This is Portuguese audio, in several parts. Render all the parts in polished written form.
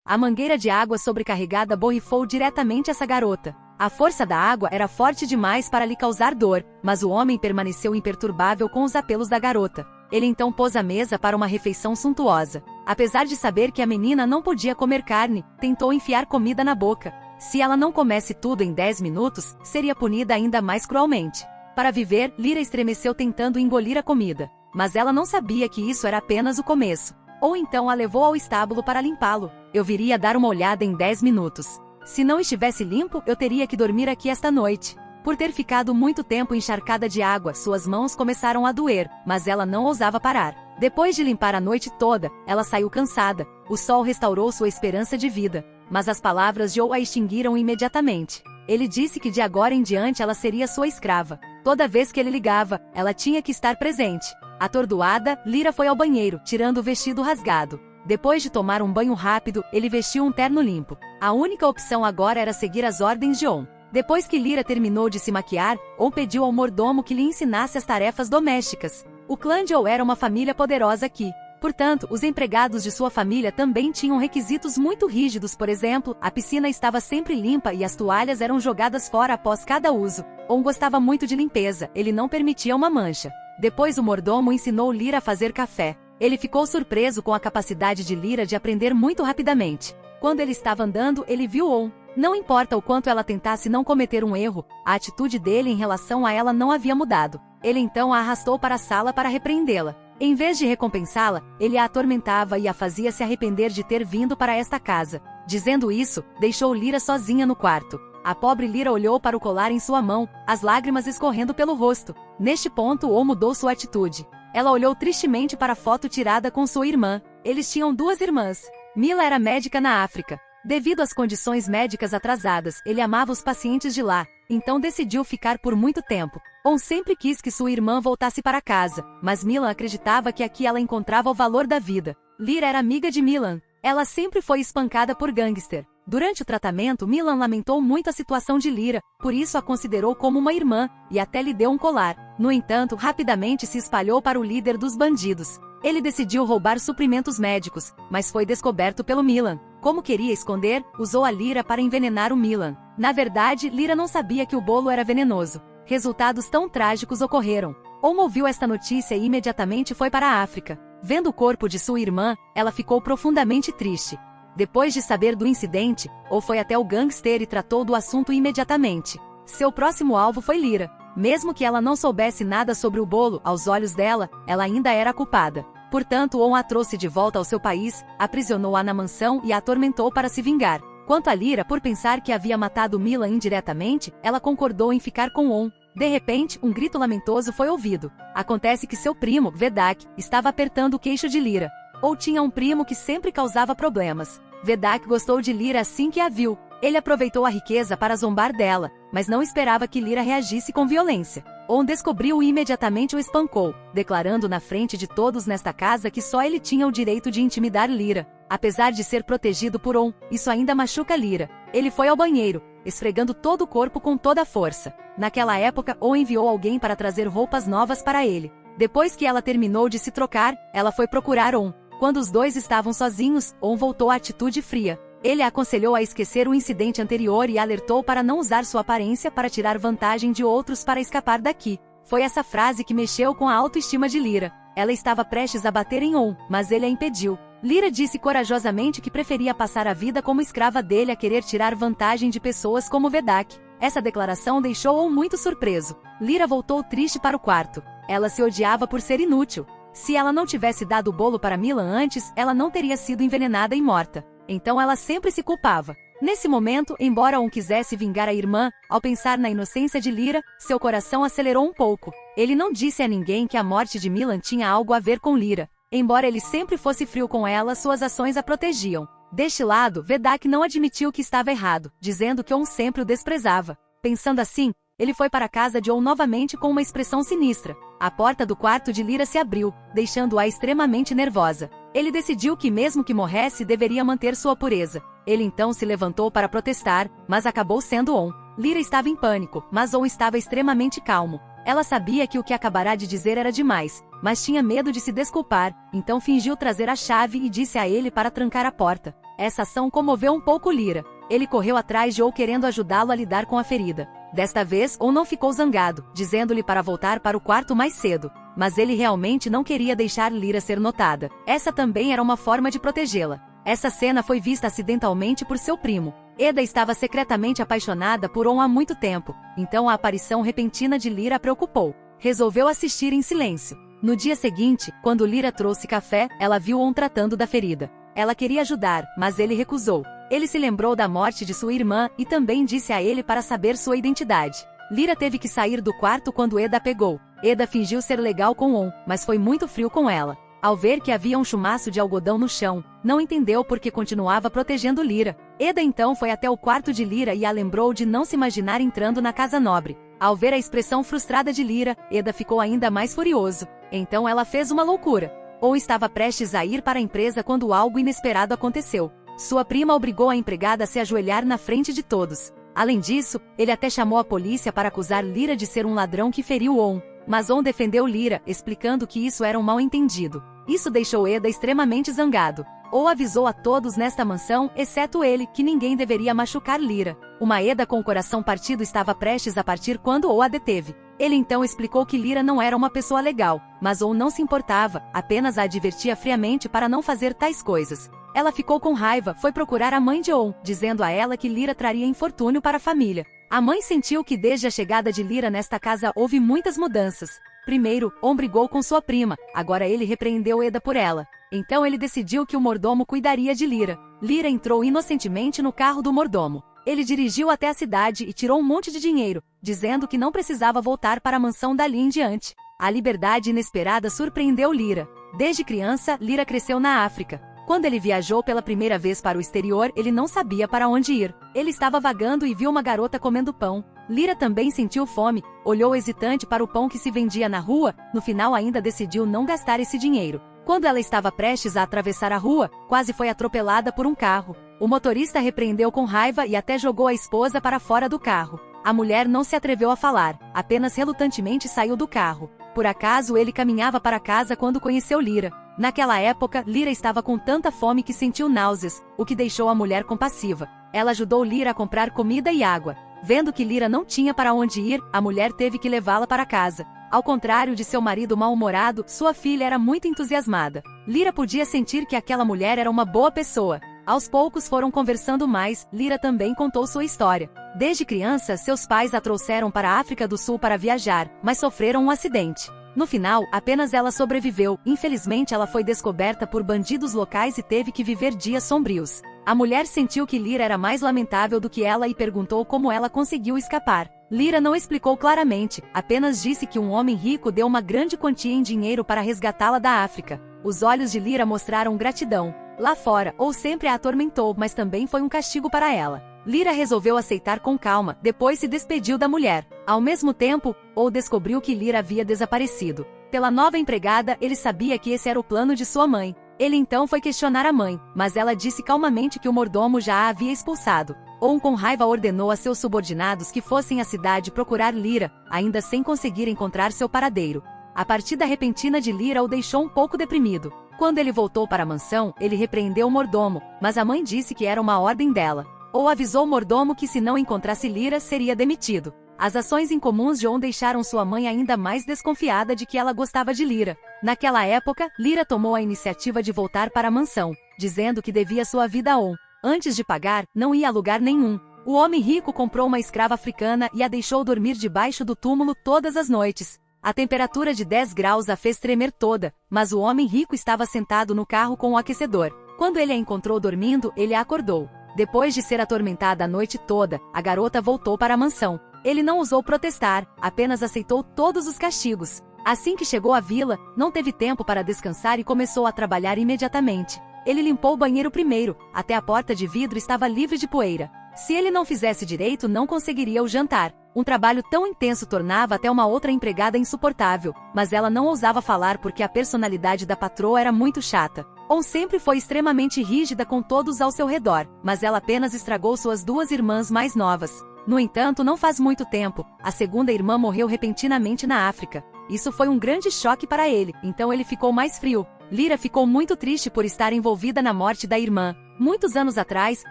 A mangueira de água sobrecarregada borrifou diretamente essa garota. A força da água era forte demais para lhe causar dor, mas o homem permaneceu imperturbável com os apelos da garota. Ele então pôs a mesa para uma refeição suntuosa. Apesar de saber que a menina não podia comer carne, tentou enfiar comida na boca. Se ela não comesse tudo em 10 minutos, seria punida ainda mais cruelmente. Para viver, Lyra estremeceu tentando engolir a comida. Mas ela não sabia que isso era apenas o começo. Ou então a levou ao estábulo para limpá-lo. Eu viria dar uma olhada em 10 minutos. Se não estivesse limpo, eu teria que dormir aqui esta noite. Por ter ficado muito tempo encharcada de água, suas mãos começaram a doer, mas ela não ousava parar. Depois de limpar a noite toda, ela saiu cansada. O sol restaurou sua esperança de vida. Mas as palavras de Joe a extinguiram imediatamente. Ele disse que de agora em diante ela seria sua escrava. Toda vez que ele ligava, ela tinha que estar presente. Atordoada, Lyra foi ao banheiro, tirando o vestido rasgado. Depois de tomar um banho rápido, ele vestiu um terno limpo. A única opção agora era seguir as ordens de On. Depois que Lyra terminou de se maquiar, On pediu ao mordomo que lhe ensinasse as tarefas domésticas. O clã de On era uma família poderosa aqui. Portanto, os empregados de sua família também tinham requisitos muito rígidos. Por exemplo, a piscina estava sempre limpa e as toalhas eram jogadas fora após cada uso. On gostava muito de limpeza, ele não permitia uma mancha. Depois o mordomo ensinou Lyra a fazer café. Ele ficou surpreso com a capacidade de Lyra de aprender muito rapidamente. Quando ele estava andando, ele viu On. Não importa o quanto ela tentasse não cometer um erro, a atitude dele em relação a ela não havia mudado. Ele então a arrastou para a sala para repreendê-la. Em vez de recompensá-la, ele a atormentava e a fazia se arrepender de ter vindo para esta casa. Dizendo isso, deixou Lyra sozinha no quarto. A pobre Lyra olhou para o colar em sua mão, as lágrimas escorrendo pelo rosto. Neste ponto, On mudou sua atitude. Ela olhou tristemente para a foto tirada com sua irmã. Eles tinham 2 irmãs. Mila era médica na África. Devido às condições médicas atrasadas, ele amava os pacientes de lá, então decidiu ficar por muito tempo. On sempre quis que sua irmã voltasse para casa, mas Milan acreditava que aqui ela encontrava o valor da vida. Lyra era amiga de Milan. Ela sempre foi espancada por gangster. Durante o tratamento, Milan lamentou muito a situação de Lyra, por isso a considerou como uma irmã, e até lhe deu um colar. No entanto, rapidamente se espalhou para o líder dos bandidos. Ele decidiu roubar suprimentos médicos, mas foi descoberto pelo Milan. Como queria esconder, usou a Lyra para envenenar o Milan. Na verdade, Lyra não sabia que o bolo era venenoso. Resultados tão trágicos ocorreram. On ouviu esta notícia e imediatamente foi para a África. Vendo o corpo de sua irmã, ela ficou profundamente triste. Depois de saber do incidente, On foi até o gangster e tratou do assunto imediatamente. Seu próximo alvo foi Lyra. Mesmo que ela não soubesse nada sobre o bolo, aos olhos dela, ela ainda era culpada. Portanto, On a trouxe de volta ao seu país, aprisionou-a na mansão e a atormentou para se vingar. Quanto a Lyra, por pensar que havia matado Milan indiretamente, ela concordou em ficar com On. De repente, um grito lamentoso foi ouvido. Acontece que seu primo, Vedak, estava apertando o queixo de Lyra. Ou tinha um primo que sempre causava problemas. Vedak gostou de Lyra assim que a viu. Ele aproveitou a riqueza para zombar dela, mas não esperava que Lyra reagisse com violência. On descobriu e imediatamente o espancou, declarando na frente de todos nesta casa que só ele tinha o direito de intimidar Lyra. Apesar de ser protegido por On, isso ainda machuca Lyra. Ele foi ao banheiro, esfregando todo o corpo com toda a força. Naquela época, On enviou alguém para trazer roupas novas para ele. Depois que ela terminou de se trocar, ela foi procurar On. Quando os dois estavam sozinhos, On voltou à atitude fria. Ele a aconselhou a esquecer o incidente anterior e alertou para não usar sua aparência para tirar vantagem de outros para escapar daqui. Foi essa frase que mexeu com a autoestima de Lyra. Ela estava prestes a bater em On, mas ele a impediu. Lyra disse corajosamente que preferia passar a vida como escrava dele a querer tirar vantagem de pessoas como Vedak. Essa declaração deixou On muito surpreso. Lyra voltou triste para o quarto. Ela se odiava por ser inútil. Se ela não tivesse dado o bolo para Milan antes, ela não teria sido envenenada e morta. Então ela sempre se culpava. Nesse momento, embora On quisesse vingar a irmã, ao pensar na inocência de Lyra, seu coração acelerou um pouco. Ele não disse a ninguém que a morte de Milan tinha algo a ver com Lyra. Embora ele sempre fosse frio com ela, suas ações a protegiam. Deste lado, Vedak não admitiu que estava errado, dizendo que On sempre o desprezava. Pensando assim, ele foi para a casa de On novamente com uma expressão sinistra. A porta do quarto de Lyra se abriu, deixando-a extremamente nervosa. Ele decidiu que mesmo que morresse deveria manter sua pureza. Ele então se levantou para protestar, mas acabou sendo On. Lyra estava em pânico, mas On estava extremamente calmo. Ela sabia que o que acabará de dizer era demais, mas tinha medo de se desculpar, então fingiu trazer a chave e disse a ele para trancar a porta. Essa ação comoveu um pouco Lyra. Ele correu atrás de On querendo ajudá-lo a lidar com a ferida. Desta vez, On não ficou zangado, dizendo-lhe para voltar para o quarto mais cedo. Mas ele realmente não queria deixar Lyra ser notada. Essa também era uma forma de protegê-la. Essa cena foi vista acidentalmente por seu primo. Eda estava secretamente apaixonada por On há muito tempo, então a aparição repentina de Lyra a preocupou. Resolveu assistir em silêncio. No dia seguinte, quando Lyra trouxe café, ela viu On tratando da ferida. Ela queria ajudar, mas ele recusou. Ele se lembrou da morte de sua irmã e também disse a ele para saber sua identidade. Lyra teve que sair do quarto quando Eda a pegou. Eda fingiu ser legal com On, mas foi muito frio com ela. Ao ver que havia um chumaço de algodão no chão, não entendeu por que continuava protegendo Lyra. Eda então foi até o quarto de Lyra e a lembrou de não se imaginar entrando na casa nobre. Ao ver a expressão frustrada de Lyra, Eda ficou ainda mais furioso. Então ela fez uma loucura. Ou estava prestes a ir para a empresa quando algo inesperado aconteceu. Sua prima obrigou a empregada a se ajoelhar na frente de todos. Além disso, ele até chamou a polícia para acusar Lyra de ser um ladrão que feriu On. Mas On defendeu Lyra, explicando que isso era um mal-entendido. Isso deixou Eda extremamente zangado. Ou avisou a todos nesta mansão, exceto ele, que ninguém deveria machucar Lyra. Uma Eda com o coração partido estava prestes a partir quando On a deteve. Ele então explicou que Lyra não era uma pessoa legal, mas On não se importava, apenas a advertia friamente para não fazer tais coisas. Ela ficou com raiva, foi procurar a mãe de On, dizendo a ela que Lyra traria infortúnio para a família. A mãe sentiu que desde a chegada de Lyra nesta casa houve muitas mudanças. Primeiro, On brigou com sua prima, agora ele repreendeu Eda por ela. Então ele decidiu que o mordomo cuidaria de Lyra. Lyra entrou inocentemente no carro do mordomo. Ele dirigiu até a cidade e tirou um monte de dinheiro, dizendo que não precisava voltar para a mansão dali em diante. A liberdade inesperada surpreendeu Lyra. Desde criança, Lyra cresceu na África. Quando ele viajou pela primeira vez para o exterior, ele não sabia para onde ir. Ele estava vagando e viu uma garota comendo pão. Lyra também sentiu fome, olhou hesitante para o pão que se vendia na rua, no final ainda decidiu não gastar esse dinheiro. Quando ela estava prestes a atravessar a rua, quase foi atropelada por um carro. O motorista repreendeu com raiva e até jogou a esposa para fora do carro. A mulher não se atreveu a falar, apenas relutantemente saiu do carro. Por acaso ele caminhava para casa quando conheceu Lyra. Naquela época, Lyra estava com tanta fome que sentiu náuseas, o que deixou a mulher compassiva. Ela ajudou Lyra a comprar comida e água. Vendo que Lyra não tinha para onde ir, a mulher teve que levá-la para casa. Ao contrário de seu marido mal-humorado, sua filha era muito entusiasmada. Lyra podia sentir que aquela mulher era uma boa pessoa. Aos poucos foram conversando mais, Lyra também contou sua história. Desde criança, seus pais a trouxeram para a África do Sul para viajar, mas sofreram um acidente. No final, apenas ela sobreviveu. Infelizmente, ela foi descoberta por bandidos locais e teve que viver dias sombrios. A mulher sentiu que Lyra era mais lamentável do que ela e perguntou como ela conseguiu escapar. Lyra não explicou claramente, apenas disse que um homem rico deu uma grande quantia em dinheiro para resgatá-la da África. Os olhos de Lyra mostraram gratidão. Lá fora, Ou sempre a atormentou, mas também foi um castigo para ela. Lyra resolveu aceitar com calma, depois se despediu da mulher. Ao mesmo tempo, Ou descobriu que Lyra havia desaparecido. Pela nova empregada, ele sabia que esse era o plano de sua mãe. Ele então foi questionar a mãe, mas ela disse calmamente que o mordomo já a havia expulsado. Ou com raiva ordenou a seus subordinados que fossem à cidade procurar Lyra, ainda sem conseguir encontrar seu paradeiro. A partida repentina de Lyra o deixou um pouco deprimido. Quando ele voltou para a mansão, ele repreendeu o mordomo, mas a mãe disse que era uma ordem dela. Ou avisou o mordomo que se não encontrasse Lyra, seria demitido. As ações incomuns de On deixaram sua mãe ainda mais desconfiada de que ela gostava de Lyra. Naquela época, Lyra tomou a iniciativa de voltar para a mansão, dizendo que devia sua vida a On. Antes de pagar, não ia a lugar nenhum. O homem rico comprou uma escrava africana e a deixou dormir debaixo do túmulo todas as noites. A temperatura de 10 graus a fez tremer toda, mas o homem rico estava sentado no carro com o aquecedor. Quando ele a encontrou dormindo, ele a acordou. Depois de ser atormentada a noite toda, a garota voltou para a mansão. Ele não ousou protestar, apenas aceitou todos os castigos. Assim que chegou à vila, não teve tempo para descansar e começou a trabalhar imediatamente. Ele limpou o banheiro primeiro, até a porta de vidro estava livre de poeira. Se ele não fizesse direito, não conseguiria o jantar. Um trabalho tão intenso tornava até uma outra empregada insuportável, mas ela não ousava falar porque a personalidade da patroa era muito chata. On sempre foi extremamente rígida com todos ao seu redor, mas ela apenas estragou suas duas irmãs mais novas. No entanto, não faz muito tempo, a segunda irmã morreu repentinamente na África. Isso foi um grande choque para ele, então ele ficou mais frio. Lyra ficou muito triste por estar envolvida na morte da irmã. Muitos anos atrás,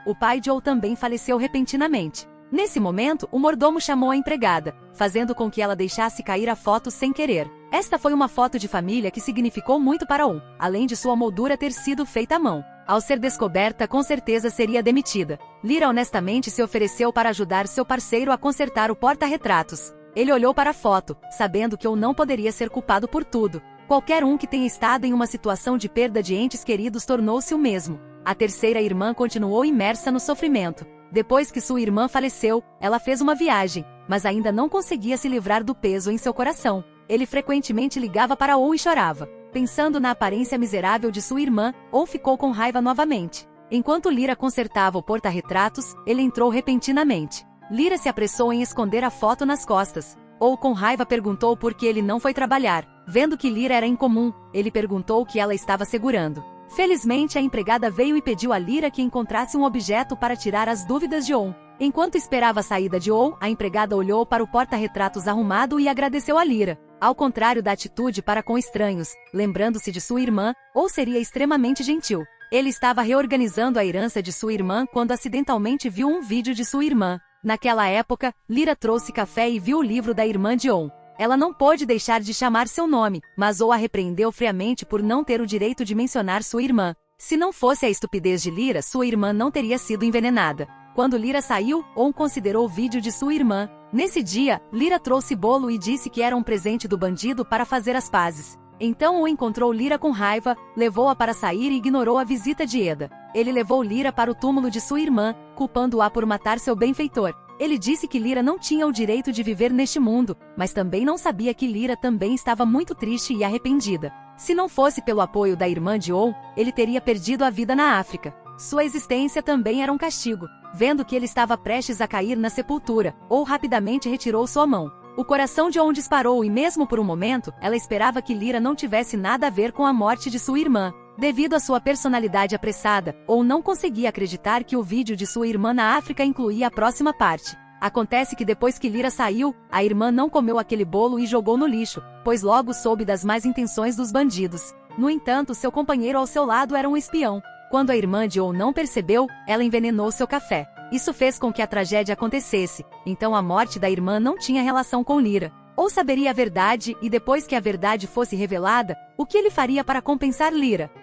o pai de Joel também faleceu repentinamente. Nesse momento, o mordomo chamou a empregada, fazendo com que ela deixasse cair a foto sem querer. Esta foi uma foto de família que significou muito para Joel, além de sua moldura ter sido feita à mão. Ao ser descoberta, com certeza seria demitida. Lyra honestamente se ofereceu para ajudar seu parceiro a consertar o porta-retratos. Ele olhou para a foto, sabendo que Joel não poderia ser culpado por tudo. Qualquer um que tenha estado em uma situação de perda de entes queridos tornou-se o mesmo. A terceira irmã continuou imersa no sofrimento. Depois que sua irmã faleceu, ela fez uma viagem, mas ainda não conseguia se livrar do peso em seu coração. Ele frequentemente ligava para Joel e chorava. Pensando na aparência miserável de sua irmã, Joel ficou com raiva novamente. Enquanto Lyra consertava o porta-retratos, ele entrou repentinamente. Lyra se apressou em esconder a foto nas costas. Joel com raiva perguntou por que ele não foi trabalhar. Vendo que Lyra era incomum, ele perguntou o que ela estava segurando. Felizmente a empregada veio e pediu a Lyra que encontrasse um objeto para tirar as dúvidas de Joel. Enquanto esperava a saída de Joel, a empregada olhou para o porta-retratos arrumado e agradeceu a Lyra. Ao contrário da atitude para com estranhos, lembrando-se de sua irmã, Joel seria extremamente gentil. Ele estava reorganizando a herança de sua irmã quando acidentalmente viu um vídeo de sua irmã. Naquela época, Lyra trouxe café e viu o livro da irmã de Joel. Ela não pôde deixar de chamar seu nome, mas Joel a repreendeu friamente por não ter o direito de mencionar sua irmã. Se não fosse a estupidez de Lyra, sua irmã não teria sido envenenada. Quando Lyra saiu, Joel considerou o vídeo de sua irmã. Nesse dia, Lyra trouxe bolo e disse que era um presente do bandido para fazer as pazes. Então Joel encontrou Lyra com raiva, levou-a para sair e ignorou a visita de Eda. Ele levou Lyra para o túmulo de sua irmã, culpando-a por matar seu benfeitor. Ele disse que Lyra não tinha o direito de viver neste mundo, mas também não sabia que Lyra também estava muito triste e arrependida. Se não fosse pelo apoio da irmã de Joel, ele teria perdido a vida na África. Sua existência também era um castigo. Vendo que ele estava prestes a cair na sepultura, Joel rapidamente retirou sua mão. O coração de Joel disparou e mesmo por um momento, ela esperava que Lyra não tivesse nada a ver com a morte de sua irmã. Devido à sua personalidade apressada, Joel não conseguia acreditar que o vídeo de sua irmã na África incluía a próxima parte. Acontece que depois que Lyra saiu, a irmã não comeu aquele bolo e jogou no lixo, pois logo soube das más intenções dos bandidos. No entanto, seu companheiro ao seu lado era um espião. Quando a irmã de Joel não percebeu, ela envenenou seu café. Isso fez com que a tragédia acontecesse, então a morte da irmã não tinha relação com Lyra. Ou saberia a verdade e depois que a verdade fosse revelada, o que ele faria para compensar Lyra?